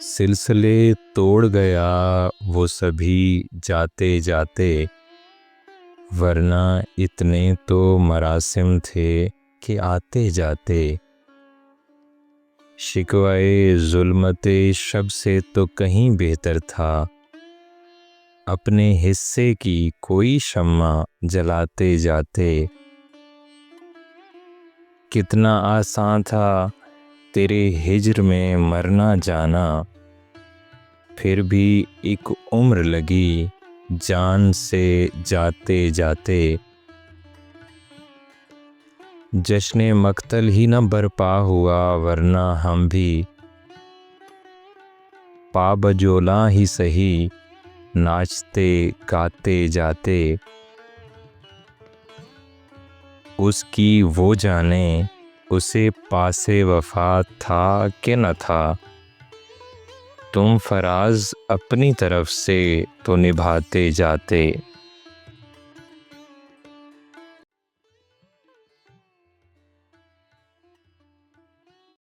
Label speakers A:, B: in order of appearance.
A: सिलसिले तोड़ गया वो सभी जाते जाते, वरना इतने तो मरासिम थे कि आते जाते। शिकवाए जुल्मते शब से तो कहीं बेहतर था, अपने हिस्से की कोई शम्मा जलाते जाते। कितना आसान था तेरे हिज्र में मरना जाना, फिर भी एक उम्र लगी जान से जाते जाते। जश्न मक्तल ही न बरपा हुआ, वरना हम भी पाबजोला ही सही नाचते गाते जाते। उसकी वो जाने उसे पासे वफा था कि न था, तुम फराज अपनी तरफ से तो निभाते जाते।